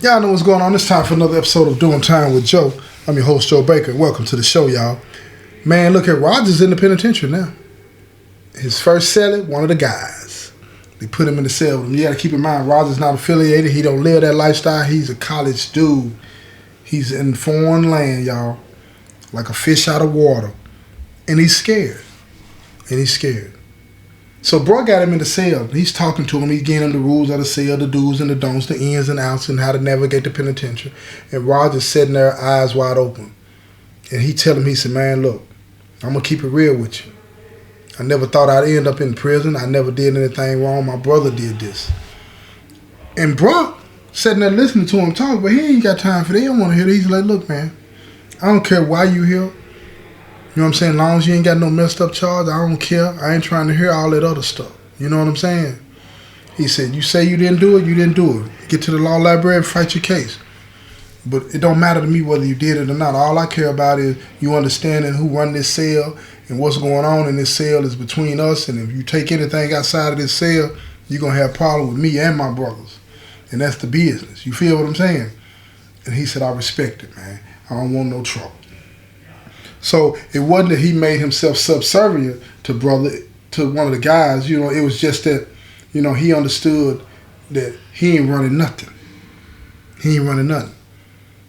Y'all know what's going on. It's time for another episode of Doing Time with Joe. I'm your host, Joe Baker. Welcome to the show, y'all. Man, look at Roger's in the penitentiary now. His first cellie, one of the guys. They put him in the cell with him. You got to keep in mind, Roger's not affiliated. He don't live that lifestyle. He's a college dude. He's in foreign land, y'all. Like a fish out of water. And he's scared. So bro got him in the cell. He's talking to him. He's getting him the rules of the cell, the do's and the don'ts, the ins and outs, and how to navigate the penitentiary. And Roger's sitting there, eyes wide open. And he tell him, he said, man, look, I'm going to keep it real with you. I never thought I'd end up in prison. I never did anything wrong. My brother did this. And bro sitting there listening to him talk, but he ain't got time for that. He don't want to hear that. He's like, look, man, I don't care why you here. You know what I'm saying? As long as you ain't got no messed up charge, I don't care. I ain't trying to hear all that other stuff. You know what I'm saying? He said, you say you didn't do it, you didn't do it. Get to the law library and fight your case. But it don't matter to me whether you did it or not. All I care about is you understanding who run this cell and what's going on in this cell is between us. And if you take anything outside of this cell, you're going to have a problem with me and my brothers. And that's the business. You feel what I'm saying? And he said, I respect it, man. I don't want no trouble. So it wasn't that he made himself subservient to one of the guys. You know, it was just that, you know, he understood that he ain't running nothing.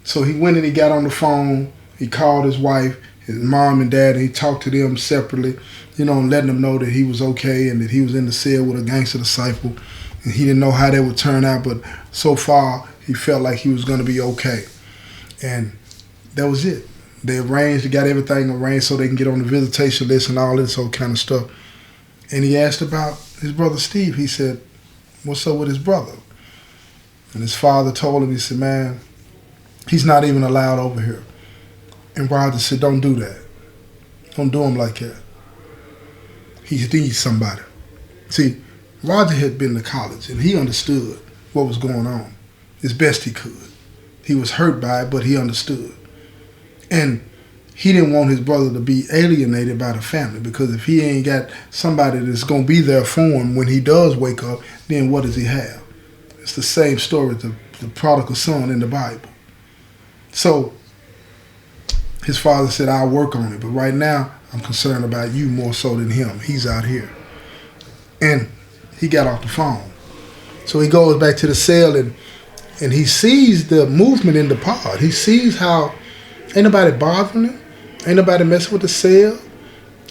So he went and he got on the phone. He called his wife, his mom and dad, and he talked to them separately, you know, and letting them know that he was okay and that he was in the cell with a gangster disciple. And he didn't know how that would turn out, but so far he felt like he was going to be okay. And that was it. They got everything arranged so they can get on the visitation list and all this old kind of stuff. And he asked about his brother Steve. He said, what's up with his brother? And his father told him, he said, man, he's not even allowed over here. And Roger said, don't do that. Don't do him like that. He needs somebody. See, Roger had been to college and he understood what was going on as best he could. He was hurt by it, but he understood. And he didn't want his brother to be alienated by the family, because if he ain't got somebody that's going to be there for him when he does wake up, then what does he have? It's the same story as the prodigal son in the Bible. So his father said, I'll work on it, but right now I'm concerned about you more so than him. He's out here. And he got off the phone. So he goes back to the cell and he sees the movement in the pod. He sees how ain't nobody bothering him. Ain't nobody messing with the cell.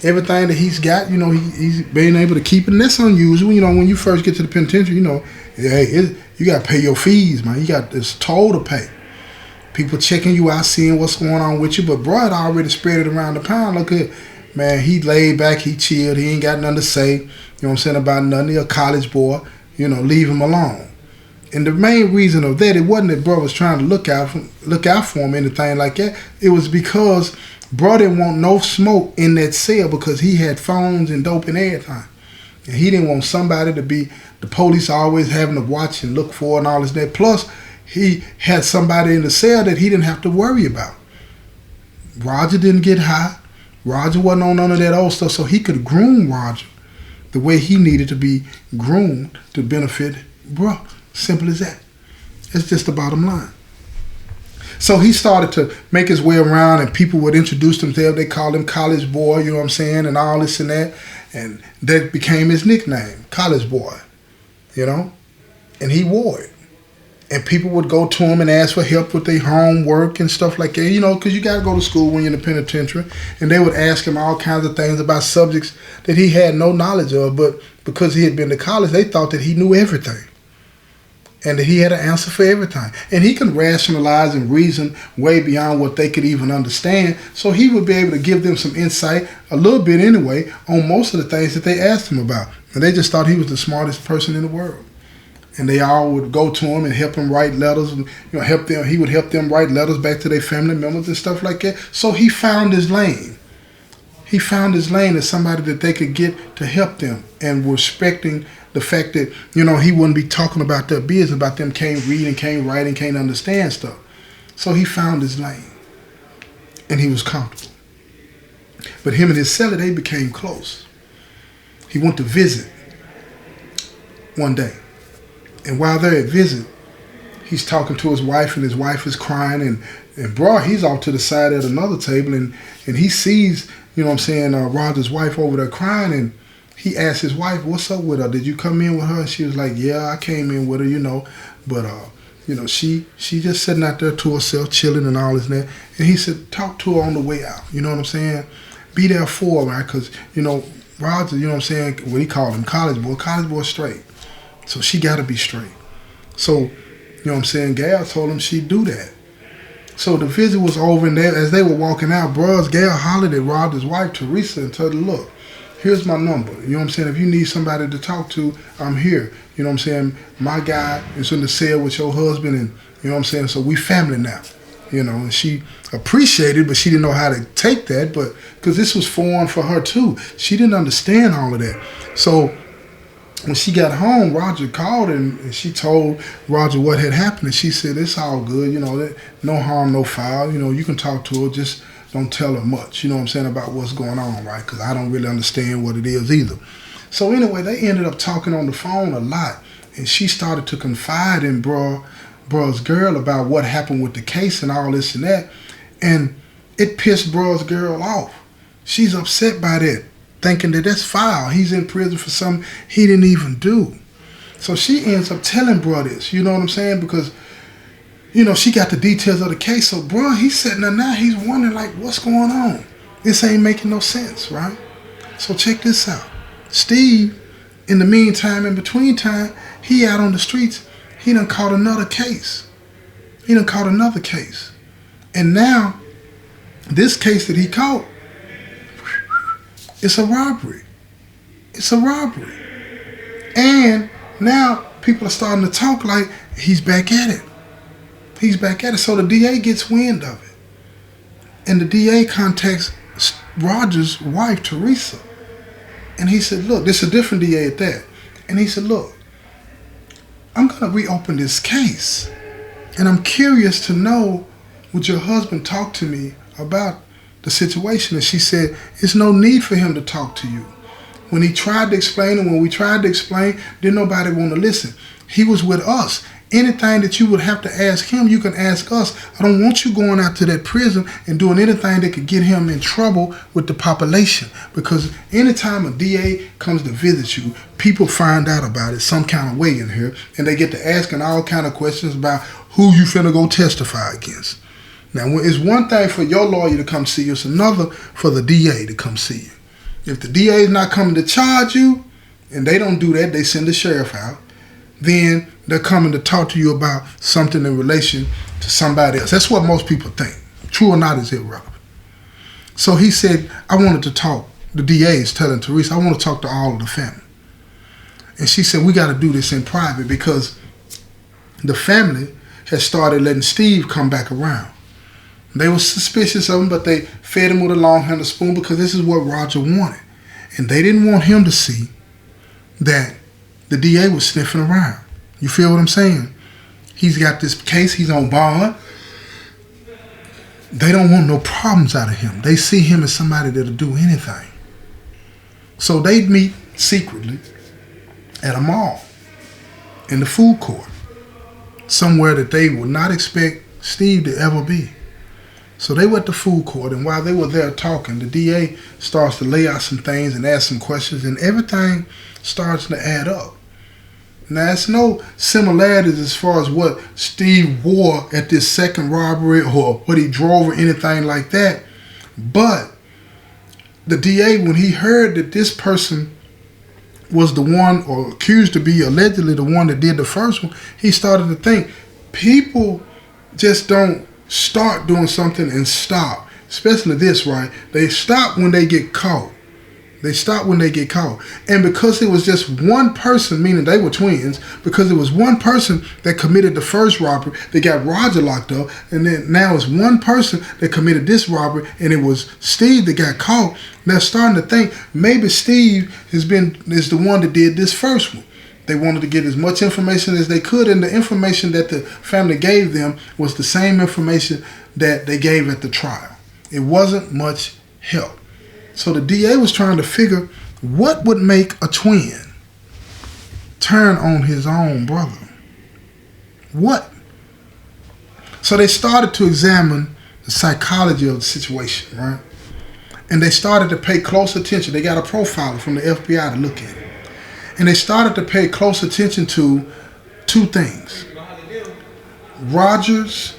Everything that he's got, you know, he's being able to keep it. And that's unusual. You know, when you first get to the penitentiary, you know, hey, you got to pay your fees, man. You got this toll to pay. People checking you out, seeing what's going on with you. But bro had already spread it around the pound. Look at, man, he laid back, he chilled. He ain't got nothing to say, you know what I'm saying, about nothing. He a college boy, you know, leave him alone. And the main reason of that, it wasn't that bro was trying to look out for him, anything like that. It was because bro didn't want no smoke in that cell because he had phones and dope and everything. And he didn't want somebody to be, the police always having to watch and look for and all this that. Plus, he had somebody in the cell that he didn't have to worry about. Roger didn't get high. Roger wasn't on none of that old stuff, so he could groom Roger the way he needed to be groomed to benefit bro. Simple as that. It's just the bottom line. So he started to make his way around and people would introduce themselves. They called him College Boy, you know what I'm saying, and all this and that. And that became his nickname, College Boy, you know. And he wore it. And people would go to him and ask for help with their homework and stuff like that, you know, because you got to go to school when you're in the penitentiary. And they would ask him all kinds of things about subjects that he had no knowledge of. But because he had been to college, they thought that he knew everything. And that he had an answer for everything. And he can rationalize and reason way beyond what they could even understand. So he would be able to give them some insight, a little bit anyway, on most of the things that they asked him about. And they just thought he was the smartest person in the world. And they all would go to him and help him write letters, and you know, help them. He would help them write letters back to their family members and stuff like that. So he found his lane. He found his lane as somebody that they could get to help them, and respecting the fact that, you know, he wouldn't be talking about their business, about them can't read and can't write and can't understand stuff. So he found his lane, and he was comfortable. But him and his cellie, they became close. He went to visit one day. And while they're at visit, he's talking to his wife, and his wife is crying, and bro, he's off to the side at another table, and he sees, you know what I'm saying, Roger's wife over there crying, and he asked his wife, what's up with her? Did you come in with her? And she was like, yeah, I came in with her, you know, but she just sitting out there to herself, chilling and all this and that. And he said, talk to her on the way out, you know what I'm saying? Be there for her, right? Because, you know, Roger, you know what I'm saying, what he called him, college boy straight. So she got to be straight. So, you know what I'm saying, Gail told him she'd do that. So the visit was over, and as they were walking out, Gail hollered at Roger's wife, Teresa, and told her, look, here's my number. You know what I'm saying? If you need somebody to talk to, I'm here. You know what I'm saying? My guy is in the cell with your husband, and you know what I'm saying? So we family now. You know, and she appreciated, but she didn't know how to take that, but because this was foreign for her too. She didn't understand all of that. So when she got home, Roger called and she told Roger what had happened, and she said, it's all good, you know, no harm, no foul, you know, you can talk to her, just don't tell her much, you know what I'm saying, about what's going on, right? Because I don't really understand what it is either. So anyway, they ended up talking on the phone a lot, and she started to confide in bruh's girl about what happened with the case and all this and that, and it pissed bruh's girl off. She's upset by that, thinking that that's foul. He's in prison for something he didn't even do. So she ends up telling bruh this, you know what I'm saying, because you know, she got the details of the case. So, bruh, he's sitting there now. He's wondering, like, what's going on? This ain't making no sense, right? So check this out. Steve, in the meantime, in between time, he out on the streets. He done caught another case. And now, this case that he caught, it's a robbery. And now people are starting to talk like he's back at it. So the DA gets wind of it. And the DA contacts Roger's wife, Teresa. And he said, look, this is a different DA at that. And he said, look, I'm going to reopen this case. And I'm curious to know, would your husband talk to me about the situation? And she said, it's no need for him to talk to you. When he tried to explain, and when we tried to explain, didn't nobody want to listen. He was with us. Anything that you would have to ask him, you can ask us. I don't want you going out to that prison and doing anything that could get him in trouble with the population. Because anytime a DA comes to visit you, people find out about it some kind of way in here, and they get to asking all kind of questions about who you finna go testify against. Now, it's one thing for your lawyer to come see you, it's another for the DA to come see you. If the DA is not coming to charge you, and they don't do that, they send the sheriff out, then they're coming to talk to you about something in relation to somebody else. That's what most people think. True or not is irrelevant. So he said, I wanted to talk. The DA is telling Teresa, I want to talk to all of the family. And she said, we got to do this in private because the family has started letting Steve come back around. They were suspicious of him, but they fed him with a long-handled spoon because this is what Roger wanted. And they didn't want him to see that the DA was sniffing around. You feel what I'm saying? He's got this case. He's on bond. They don't want no problems out of him. They see him as somebody that'll do anything. So they meet secretly at a mall in the food court, somewhere that they would not expect Steve to ever be. So they were at the food court, and while they were there talking, the DA starts to lay out some things and ask some questions, and everything starts to add up. Now, there's no similarities as far as what Steve wore at this second robbery or what he drove or anything like that. But the DA, when he heard that this person was the one, or accused to be allegedly the one that did the first one, he started to think, people just don't start doing something and stop. Especially this, right? They stop when they get caught. And because it was just one person, meaning they were twins, because it was one person that committed the first robbery, they got Roger locked up, and then now it's one person that committed this robbery, and it was Steve that got caught. They're starting to think maybe Steve is the one that did this first one. They wanted to get as much information as they could, and the information that the family gave them was the same information that they gave at the trial. It wasn't much help. So the DA was trying to figure what would make a twin turn on his own brother. What So they started to examine the psychology of the situation, right? And they started to pay close attention. They got a profiler from the FBI to look at it. And they started to pay close attention to two things. Roger's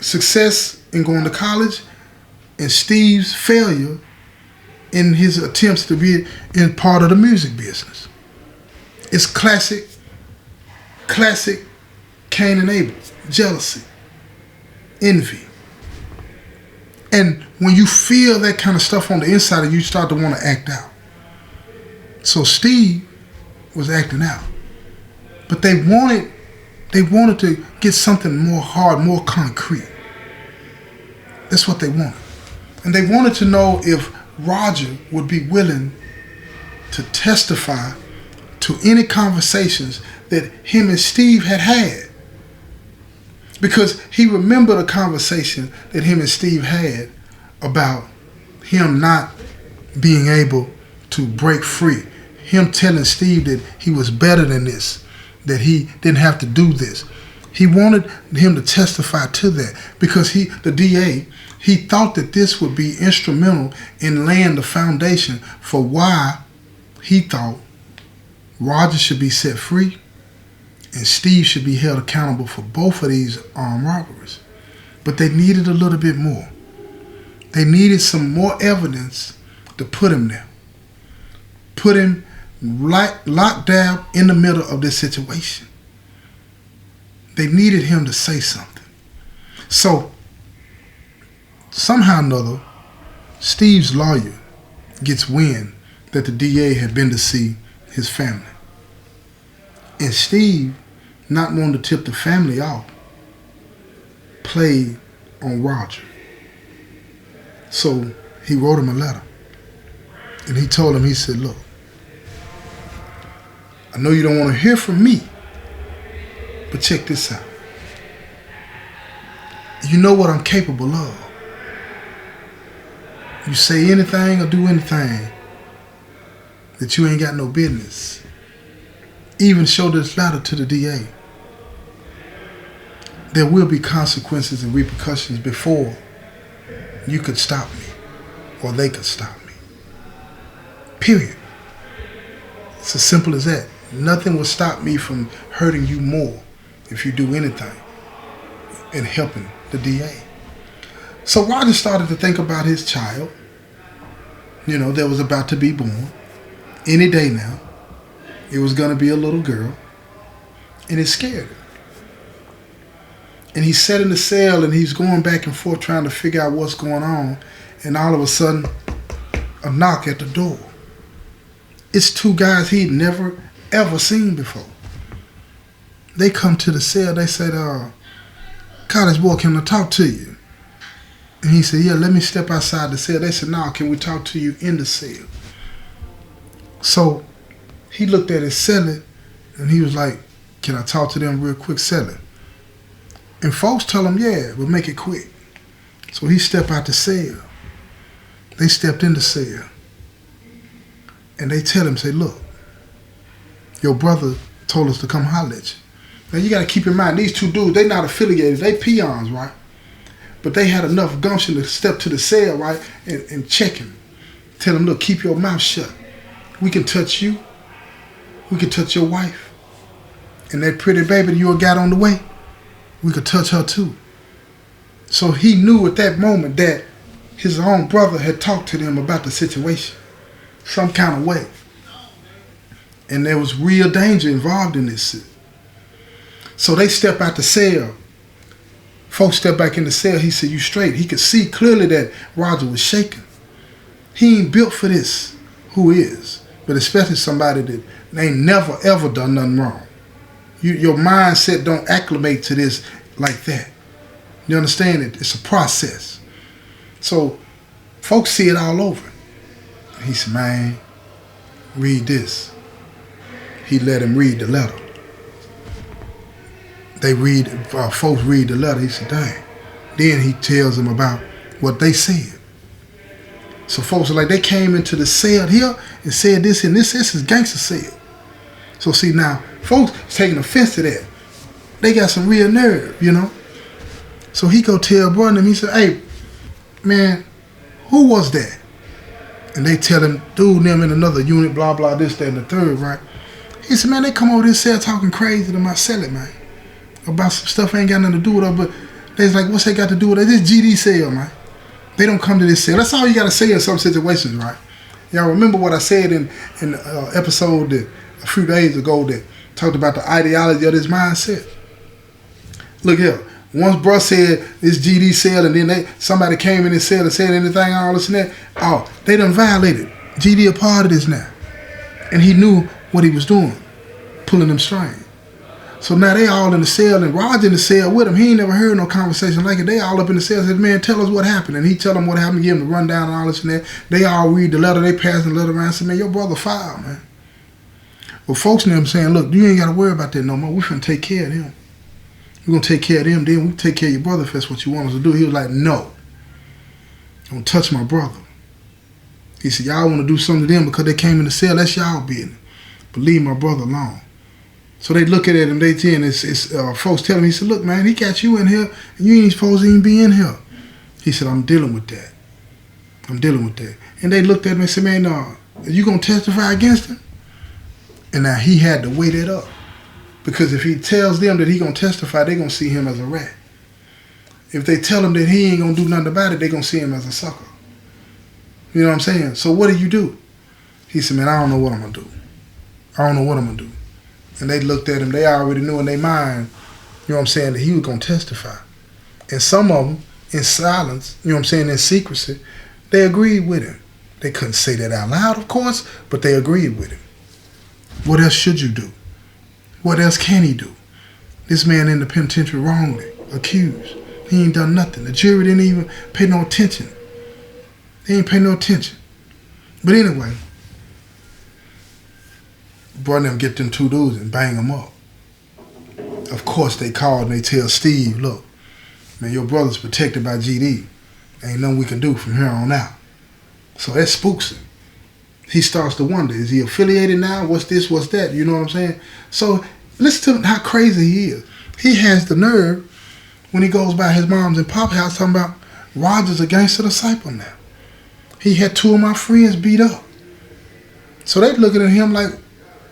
success in going to college and Steve's failure in his attempts to be in part of the music business. It's classic Cain and Abel, jealousy, envy. And when you feel that kind of stuff on the inside of you, you start to want to act out. So Steve was acting out. But they wanted to get something more hard, more concrete. That's what they wanted. And they wanted to know if Roger would be willing to testify to any conversations that him and Steve had. Because he remembered a conversation that him and Steve had about him not being able to break free. Him telling Steve that he was better than this, that he didn't have to do this. He wanted him to testify to that because the DA, he thought that this would be instrumental in laying the foundation for why he thought Roger should be set free and Steve should be held accountable for both of these armed robberies. But they needed a little bit more. They needed some more evidence to put him there. Put him locked down in the middle of this situation. They needed him to say something. So, somehow or another, Steve's lawyer gets wind that the DA had been to see his family. And Steve, not wanting to tip the family off, played on Roger. So he wrote him a letter. And he told him, he said, look, I know you don't want to hear from me, but check this out. You know what I'm capable of. You say anything or do anything that you ain't got no business. Even show this letter to the DA. There will be consequences and repercussions before you could stop me or they could stop me. Period. It's as simple as that. Nothing will stop me from hurting you more if you do anything in helping the DA. So Roger started to think about his child, that was about to be born any day now. It was going to be a little girl, and it scared him. And he's sat in the cell, and he's going back and forth trying to figure out what's going on, and all of a sudden, a knock at the door. It's two guys he'd never, ever seen before. They come to the cell. They said, college boy, can I talk to you? And he said, yeah, let me step outside the cell. They said, no, can we talk to you in the cell? So he looked at his cellie, and he was like, can I talk to them real quick, cellie? And folks tell him, yeah, but make it quick. So he stepped out the cell. They stepped in the cell. And they tell him, say, look, your brother told us to come holler at you. Now you got to keep in mind, these two dudes, they not affiliated. They peons, right? But they had enough gumption to step to the cell, right, and check him. Tell him, look, keep your mouth shut. We can touch you. We can touch your wife. And that pretty baby that you got on the way, we could touch her too. So he knew at that moment that his own brother had talked to them about the situation some kind of way. And there was real danger involved in this. So they step out the cell. Folks step back in the cell. He said, you straight. He could see clearly that Roger was shaking. He ain't built for this, who is. But especially somebody that ain't never, ever done nothing wrong. Your mindset don't acclimate to this like that. You understand it? It's a process. So folks see it all over. He said, man, read this. He let him read the letter. Folks read the letter. He said, dang. Then he tells them about what they said. So folks are like, they came into the cell here and said this and this is gangster cell. So see now, folks taking offense to that. They got some real nerve, So he go tell brother and he said, hey, man, who was that? And they tell him, dude, them in another unit, blah, blah, this, that, and the third, right? He said, man, they come over this cell talking crazy to my cellie, man. About some stuff ain't got nothing to do with her, but they's like, what's that got to do with it? This GD cell, man. They don't come to this cell. That's all you got to say in some situations, right? Y'all remember what I said in episode that a few days ago that talked about the ideology of this mindset? Look here. Once bruh said this GD cell and then somebody came in this cell and said anything, all this and that, oh, they done violated. GD a part of this now. And he knew what he was doing, pulling them strings. So now they all in the cell and Roger in the cell with him. He ain't never heard no conversation like it. They all up in the cell and said, man, tell us what happened. And he tell them what happened, give him the rundown and all this and that. They all read the letter, they pass the letter around and say, man, your brother filed, man. Well, folks and them saying, look, you ain't got to worry about that no more. We finna take care of them. We're going to take care of them, then we take care of your brother if that's what you want us to do. He was like, no. Don't touch my brother. He said, y'all want to do something to them because they came in the cell. That's y'all business. But leave my brother alone. So they look at it and they saying, folks tell him, he said, look, man, he got you in here and you ain't supposed to even be in here. He said, I'm dealing with that. I'm dealing with that. And they looked at him and said, man, are you going to testify against him? And now he had to weigh that up. Because if he tells them that he going to testify, they going to see him as a rat. If they tell him that he ain't going to do nothing about it, they going to see him as a sucker. You know what I'm saying? So what do? He said, man, I don't know what I'm going to do. I don't know what I'm going to do. And they looked at him. They already knew in their mind, you know what I'm saying, that he was going to testify. And some of them, in silence, you know what I'm saying, in secrecy, they agreed with him. They couldn't say that out loud, of course, but they agreed with him. What else should you do? What else can he do? This man in the penitentiary wrongly accused. He ain't done nothing. The jury didn't even pay no attention. They ain't pay no attention. But anyway, brother them get them two dudes and bang them up. Of course they called and they tell Steve, look, man, your brother's protected by GD. Ain't nothing we can do from here on out. So that spooks him. He starts to wonder, is he affiliated now? What's this, what's that? You know what I'm saying? So listen to how crazy he is. He has the nerve when he goes by his mom's and pop house talking about Roger's a gangster disciple now. He had two of my friends beat up. So they looking at him like,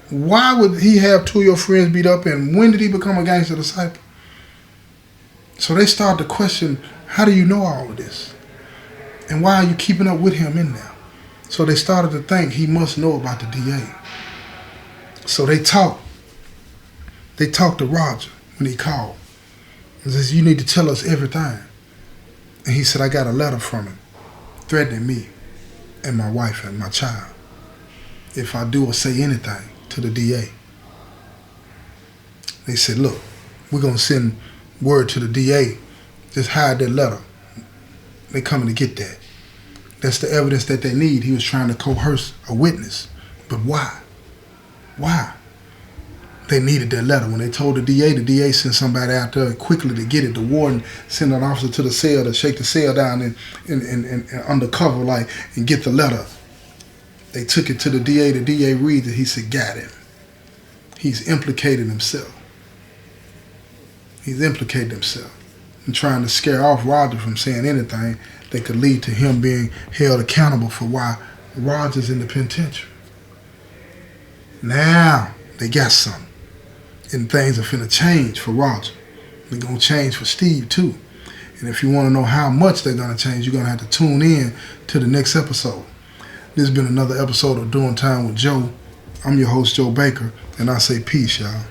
why would he have two of your friends beat up and when did he become a gangster disciple? So they start to question, how do you know all of this? And why are you keeping up with him in there? So they started to think he must know about the DA. So they talked to Roger when he called. And says, you need to tell us everything. And he said, I got a letter from him threatening me and my wife and my child if I do or say anything to the DA. They said, look, we're going to send word to the DA. Just hide that letter. They coming to get that. That's the evidence that they need. He was trying to coerce a witness. But why? Why? They needed that letter. When they told the DA sent somebody out there quickly to get it. The warden sent an officer to the cell to shake the cell down and undercover like and get the letter. They took it to the DA. The DA reads it. He said, got him. He's implicated himself. He's implicated himself in trying to scare off Roger from saying anything that could lead to him being held accountable for why Roger's in the penitentiary. Now they got something. And things are finna change for Roger. They're gonna change for Steve too. And if you wanna know how much they're gonna change, you're gonna have to tune in to the next episode. This has been another episode of Doing Time with Joe. I'm your host, Joe Baker, and I say peace, y'all.